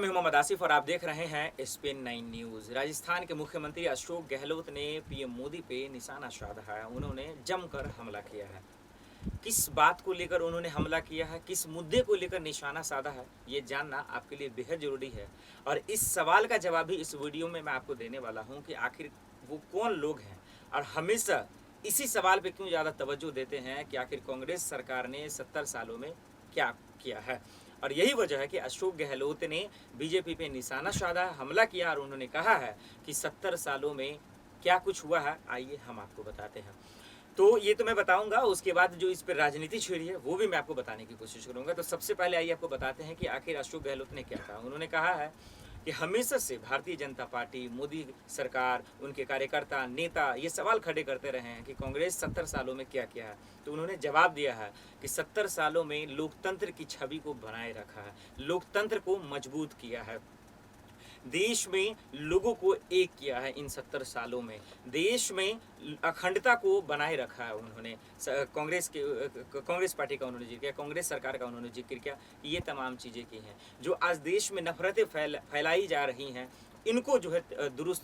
मैं हूं मोहम्मद आसिफ और आप देख रहे हैं स्पिन 9 न्यूज़। राजस्थान के मुख्यमंत्री अशोक गहलोत ने पीएम मोदी पे निशाना साधा है। उन्होंने जमकर हमला किया है। किस बात को लेकर उन्होंने हमला किया है, किस मुद्दे को लेकर निशाना साधा है, ये जानना आपके लिए बेहद ज़रूरी है। और इस सवाल का जवाब भी इस वीडियो में मैं आपको देने वाला हूँ कि आखिर वो कौन लोग हैं और हमेशा इसी सवाल पे क्यों ज़्यादा तवज्जो देते हैं कि आखिर कांग्रेस सरकार ने 70 सालों में क्या किया है। और यही वजह है कि अशोक गहलोत ने बीजेपी पे निशाना साधा, हमला किया और उन्होंने कहा है कि 70 सालों में क्या कुछ हुआ है, आइए हम आपको बताते हैं। तो ये तो मैं बताऊंगा, उसके बाद जो इस पर राजनीति छिड़ी है वो भी मैं आपको बताने की कोशिश करूंगा। तो सबसे पहले आइए आपको बताते हैं कि आखिर अशोक गहलोत ने क्या कहा। उन्होंने कहा है कि हमेशा से भारतीय जनता पार्टी, मोदी सरकार, उनके कार्यकर्ता, नेता ये सवाल खड़े करते रहे हैं कि कांग्रेस 70 सालों में क्या किया है। तो उन्होंने जवाब दिया है कि 70 सालों में लोकतंत्र की छवि को बनाए रखा है, लोकतंत्र को मजबूत किया है, देश में लोगों को एक किया है। इन 70 सालों में देश में अखंडता को बनाए रखा है। उन्होंने कांग्रेस पार्टी का उन्होंने जिक्र किया, कांग्रेस सरकार का उन्होंने जिक्र किया। ये तमाम चीज़ें की हैं जो आज देश में नफरतें फैलाई जा रही हैं। इनको जो है दुरुस्त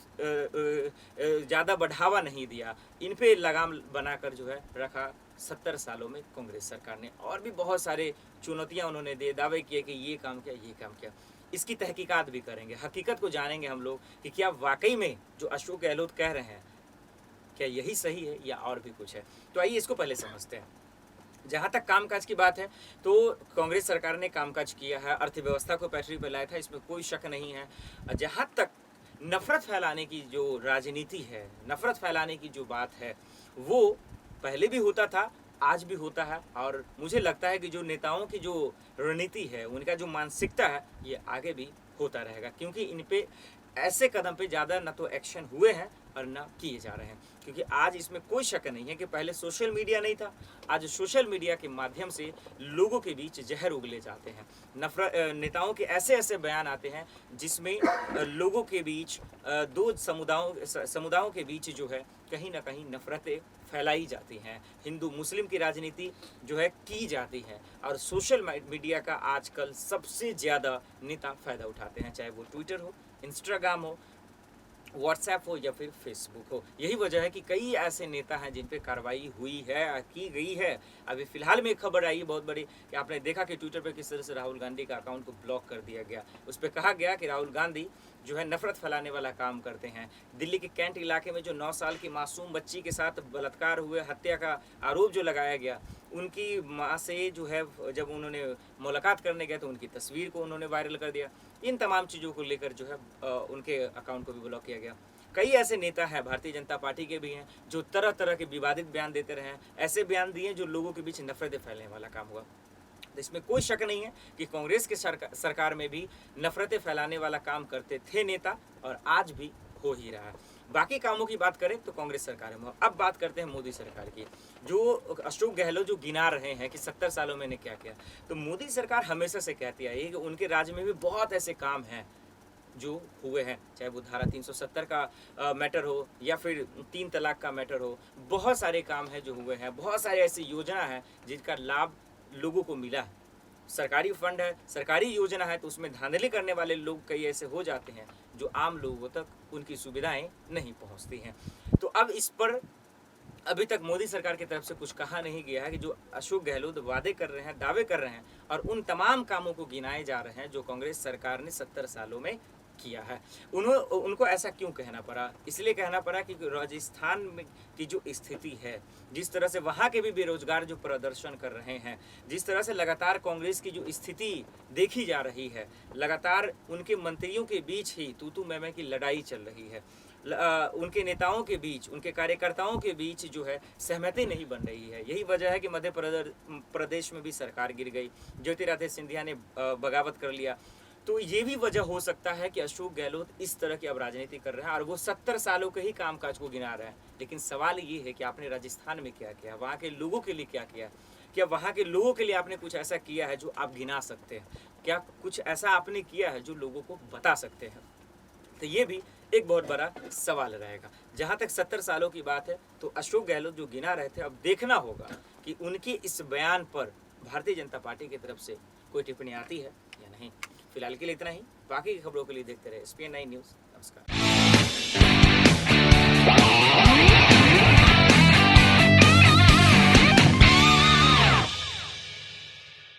ज़्यादा बढ़ावा नहीं दिया, इन पे लगाम बनाकर जो है रखा 70 सालों में कांग्रेस सरकार ने। और भी बहुत सारे चुनौतियां उन्होंने दे दावे किए कि ये काम किया, ये काम किया। इसकी तहकीकात भी करेंगे, हकीकत को जानेंगे हम लोग कि क्या वाकई में जो अशोक गहलोत कह रहे हैं क्या यही सही है या और भी कुछ है। तो आइए इसको पहले समझते हैं। जहाँ तक कामकाज की बात है तो कांग्रेस सरकार ने कामकाज किया है, अर्थव्यवस्था को पटरी पर लाया था, इसमें कोई शक नहीं है। जहाँ तक नफरत फैलाने की जो राजनीति है, नफरत फैलाने की जो बात है, वो पहले भी होता था, आज भी होता है। और मुझे लगता है कि जो नेताओं की जो रणनीति है, उनका जो मानसिकता है, ये आगे भी होता रहेगा, क्योंकि इन पे ऐसे कदम पे ज़्यादा न तो एक्शन हुए हैं और न किए जा रहे हैं। क्योंकि आज इसमें कोई शक नहीं है कि पहले सोशल मीडिया नहीं था, आज सोशल मीडिया के माध्यम से लोगों के बीच जहर उगले जाते हैं। नेताओं के ऐसे ऐसे बयान आते हैं जिसमें लोगों के बीच दो समुदायों के बीच जो है कहीं ना कहीं नफरतें फैलाई जाती हैं, हिंदू मुस्लिम की राजनीति जो है की जाती है। और सोशल मीडिया का आजकल सबसे ज़्यादा नेता फ़ायदा उठाते हैं, चाहे वो ट्विटर हो, इंस्टाग्राम हो, व्हाट्सएप हो या फिर फेसबुक हो। यही वजह है कि कई ऐसे नेता हैं जिन पे कार्रवाई हुई है, की गई है। अभी फिलहाल में एक खबर आई बहुत बड़ी कि आपने देखा कि ट्विटर पे किस तरह से राहुल गांधी का अकाउंट को ब्लॉक कर दिया गया। उस पर कहा गया कि राहुल गांधी जो है नफरत फैलाने वाला काम करते हैं। दिल्ली के कैंट इलाके में जो 9 साल की मासूम बच्ची के साथ बलात्कार हुए, हत्या का आरोप जो लगाया गया, उनकी माँ से जो है जब उन्होंने मुलाकात करने गए तो उनकी तस्वीर को उन्होंने वायरल कर दिया। इन तमाम चीज़ों को लेकर जो है उनके अकाउंट को भी ब्लॉक किया गया। कई ऐसे नेता हैं, भारतीय जनता पार्टी के भी हैं, जो तरह तरह के विवादित बयान देते रहे हैं, ऐसे बयान दिए जो लोगों के बीच नफरतें फैलने वाला काम हुआ। तो इसमें कोई शक नहीं है कि कांग्रेस के सरकार में भी नफरतें फैलाने वाला काम करते थे नेता, और आज भी हो ही रहा है। बाकी कामों की बात करें तो कांग्रेस सरकार में। अब बात करते हैं मोदी सरकार की, जो अशोक गहलोत जो गिना रहे हैं कि 70 सालों में ने क्या किया। तो मोदी सरकार हमेशा से कहती आई है कि उनके राज्य में भी बहुत ऐसे काम हैं जो हुए हैं, चाहे वो धारा 370 का मैटर हो या फिर 3 तलाक का मैटर हो। बहुत सारे काम हैं जो हुए हैं, बहुत सारे ऐसी योजना है जिनका लाभ लोगों को मिला है। सरकारी फंड है, सरकारी योजना है, तो उसमें धांधली करने वाले लोग कई ऐसे हो जाते हैं जो आम लोगों तक उनकी सुविधाएं नहीं पहुंचती हैं। तो अब इस पर अभी तक मोदी सरकार की तरफ से कुछ कहा नहीं गया है कि जो अशोक गहलोत वादे कर रहे हैं, दावे कर रहे हैं, और उन तमाम कामों को गिनाए जा रहे हैं जो कांग्रेस सरकार ने 70 सालों में किया है। उनको ऐसा क्यों कहना पड़ा? इसलिए कहना पड़ा कि राजस्थान में की जो स्थिति है, जिस तरह से वहाँ के भी बेरोजगार जो प्रदर्शन कर रहे हैं, जिस तरह से लगातार कांग्रेस की जो स्थिति देखी जा रही है, लगातार उनके मंत्रियों के बीच ही तू मैं की लड़ाई चल रही है, उनके नेताओं के बीच, उनके कार्यकर्ताओं के बीच जो है सहमति नहीं बन रही है। यही वजह है कि मध्य प्रदेश में भी सरकार गिर गई, ज्योतिरादित्य सिंधिया ने बगावत कर लिया। तो ये भी वजह हो सकता है कि अशोक गहलोत इस तरह की अब राजनीति कर रहे हैं और वो 70 सालों के ही कामकाज को गिना रहे हैं। लेकिन सवाल ये है कि आपने राजस्थान में क्या किया, वहाँ के लोगों के लिए क्या किया, क्या वहाँ के लोगों के लिए आपने कुछ ऐसा किया है जो आप गिना सकते हैं, क्या कुछ ऐसा आपने किया है जो लोगों को बता सकते हैं। तो ये भी एक बहुत बड़ा सवाल रहेगा। जहाँ तक 70 सालों की बात है तो अशोक गहलोत जो गिना रहे थे, अब देखना होगा कि उनके इस बयान पर भारतीय जनता पार्टी की तरफ से कोई टिप्पणी आती है या नहीं। फिलहाल के लिए इतना ही, बाकी की खबरों के लिए देखते रहे SPN9 न्यूज़। नमस्कार।